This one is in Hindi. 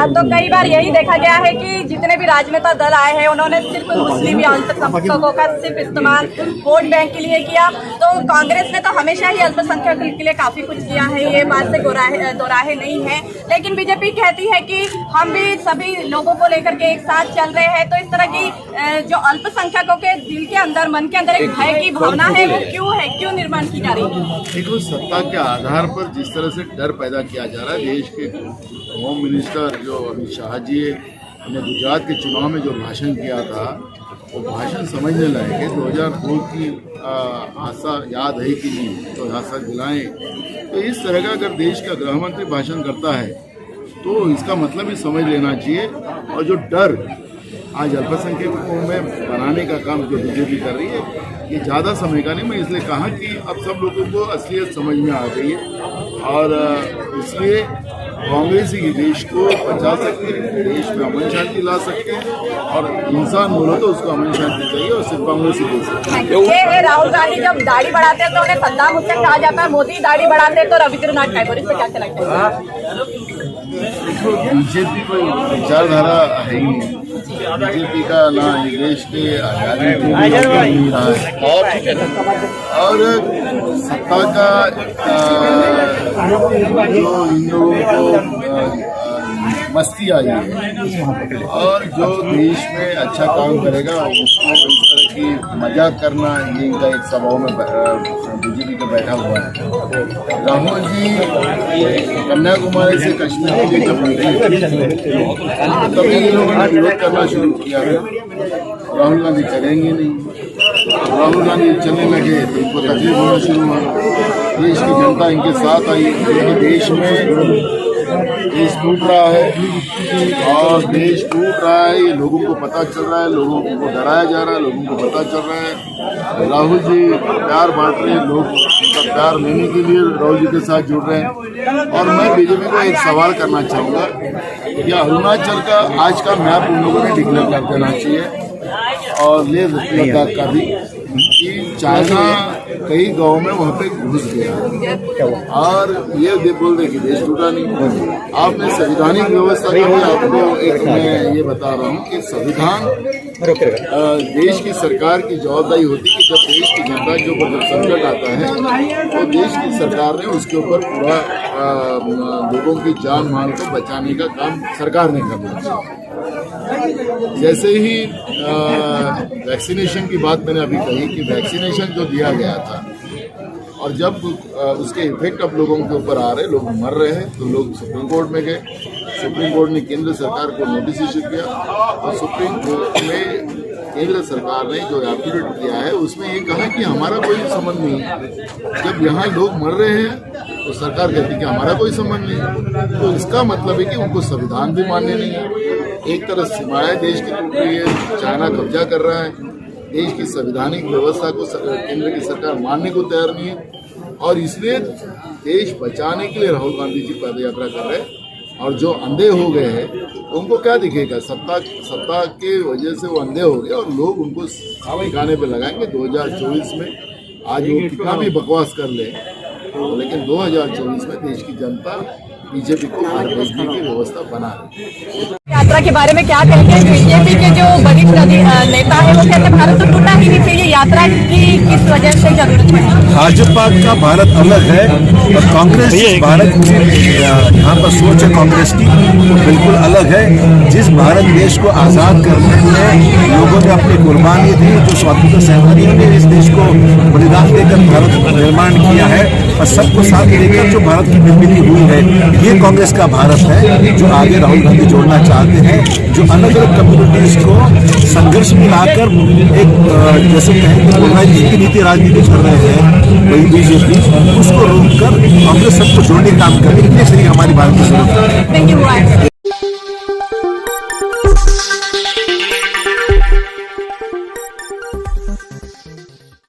तो कई बार यही देखा गया है कि जितने भी राजनेता दल आए हैं उन्होंने सिर्फ मुस्लिम या अल्पसंख्यकों का सिर्फ इस्तेमाल वोट बैंक के लिए किया। तो कांग्रेस ने तो हमेशा ही अल्पसंख्यकों के लिए काफी कुछ किया है, ये बात से दोराहे नहीं है। लेकिन बीजेपी कहती है कि हम भी सभी लोगों को लेकर के एक साथ चल रहे हैं। तो इस तरह की जो अल्पसंख्यकों के दिल के अंदर, मन के अंदर एक भय की भावना है, वो क्यों निर्माण की जा रही है? देखो, सत्ता के आधार पर जिस तरह से डर पैदा किया जा रहा है, देश के होम मिनिस्टर जो अमित शाह जी ने गुजरात के चुनाव में जो भाषण किया था, वो भाषण समझने लायक है। 2002 की हादसा याद है कि नहीं, तो हादसा दिलाएं। तो इस तरह का अगर देश का गृह मंत्री भाषण करता है तो इसका मतलब ही समझ लेना चाहिए। और जो डर आज अल्पसंख्यकों में बनाने का काम जो बीजेपी कर रही है, ये ज़्यादा समय का नहीं। मैं इसलिए कहा कि अब सब लोगों को असलियत समझ में आ गई है और इसलिए कांग्रेस ही देश को बचा सकते हैं, देश में अमन शांति ला सकते हैं। और इंसान बोलो तो उसको अमन शांति चाहिए और सिर्फ कांग्रेस ही दे सकते हैं। राहुल गांधी जब दाढ़ी बढ़ाते हैं तो उन्हें सद्दाम हुसैन कहा जाता है, मोदी दाढ़ी बढ़ाते हैं तो रविंद्रनाथ टैगोर। इस पर क्या लगता है? बीजेपी कोई विचारधारा है ही नहीं। बीजेपी का ना देश के आजादी नहीं रहा है और सत्ता का जो इन लोगों को मस्ती आई है और जो देश में अच्छा काम करेगा उसको इस तरह की मजाक करना, ये इनका एक सभाओं में बीजेपी का बैठा हुआ है। राहुल जी कन्याकुमारी से कश्मीर के लिए जब निकले तभी इन लोगों ने विरोध करना शुरू किया। राहुल गांधी चलेंगे नहीं, राहुल गांधी चलने लगे तो इनको तकलीफ होना शुरू हुआ। देश की जनता इनके साथ आई क्योंकि देश में देश टूट रहा है और देश टूट रहा है, ये लोगों को पता चल रहा है, लोगों को डराया जा रहा है, लोगों को पता चल रहा है। राहुल जी प्यार बांट रहे हैं, लोग उनका प्यार लेने के लिए राहुल जी के साथ जुड़ रहे हैं। और मैं बीजेपी को एक सवाल करना चाहूँगा कि अरुणाचल का आज का मैप उन लोगों ने डिक्लेयर कर देना चाहिए और ले लद्दाख का भी, कि चाइना कई गाँव में वहाँ पे घुस गया और ये बोल रहे कि देश टूटा नहीं। आपने संविधानिक व्यवस्था का भी आपको एक मैं ये बता रहा हूँ कि संविधान देश की सरकार की जवाबदारी होती है कि जब देश की जनता के ऊपर जब संकट आता है तो देश की सरकार ने उसके ऊपर पूरा लोगों की जान माल को बचाने का काम सरकार ने करना चाहिए। जैसे ही वैक्सीनेशन की बात मैंने अभी कही कि वैक्सीनेशन जो दिया गया था और जब उसके इफेक्ट अब लोगों के ऊपर आ रहे, लोग मर रहे हैं, तो लोग सुप्रीम कोर्ट में गए। सुप्रीम कोर्ट ने केंद्र सरकार को नोटिस इशू किया और सुप्रीम कोर्ट में केंद्र सरकार ने जो एफिडेविट किया है उसमें ये कहा कि हमारा कोई संबंध नहीं है। जब यहाँ लोग मर रहे हैं तो सरकार कहती है कि हमारा कोई संबंध नहीं है। तो इसका मतलब है कि उनको संविधान भी मान्य नहीं है। एक तरफ सीमाएं देश की टूट रही है, चाइना कब्जा कर रहा है, देश की संवैधानिक व्यवस्था को केंद्र की सरकार मानने को तैयार नहीं है और इसलिए देश बचाने के लिए राहुल गांधी जी पद यात्रा कर रहे हैं। और जो अंधे हो गए हैं उनको क्या दिखेगा? सत्ता के वजह से वो अंधे हो गए और लोग उनको ठिकाने पे लगाएंगे 2024 में। आज वो कितना भी बकवास कर ले लेकिन 2024 में देश की जनता बीजेपी को हार भेजने की व्यवस्था बना रही है। यात्रा के बारे में क्या कहेंगे? बीजेपी के जो वरिष्ठ नेता है वो कहते हैं भारत तो टूटना ही नहीं चाहिए, यात्रा की किस वजह से जरूरत पड़ी? भाजपा का भारत अलग है और कांग्रेस भारत की यहाँ पर सोच है कांग्रेस की तो बिल्कुल अलग है। जिस भारत देश को आज़ाद करने में लोगों ने अपनी कुर्बानी दी, जो स्वतंत्रता सेनानियों ने इस देश को बलिदान देकर भारत का निर्माण किया है और सबको साथ लेकर जो भारत की निर्मित हुई है, ये कांग्रेस का भारत है जो आगे राहुल गांधी जोड़ना चाहते हैं। जो अलग अलग कम्युनिटीज को संघर्ष में लाकर एक जैसे कहें कि नीति राजनीति कर रहे हैं वही बीजेपी, उसको रोककर कांग्रेस सबको जोड़ने का काम कर रही है। इसलिए हमारी भारत की जरूरत है।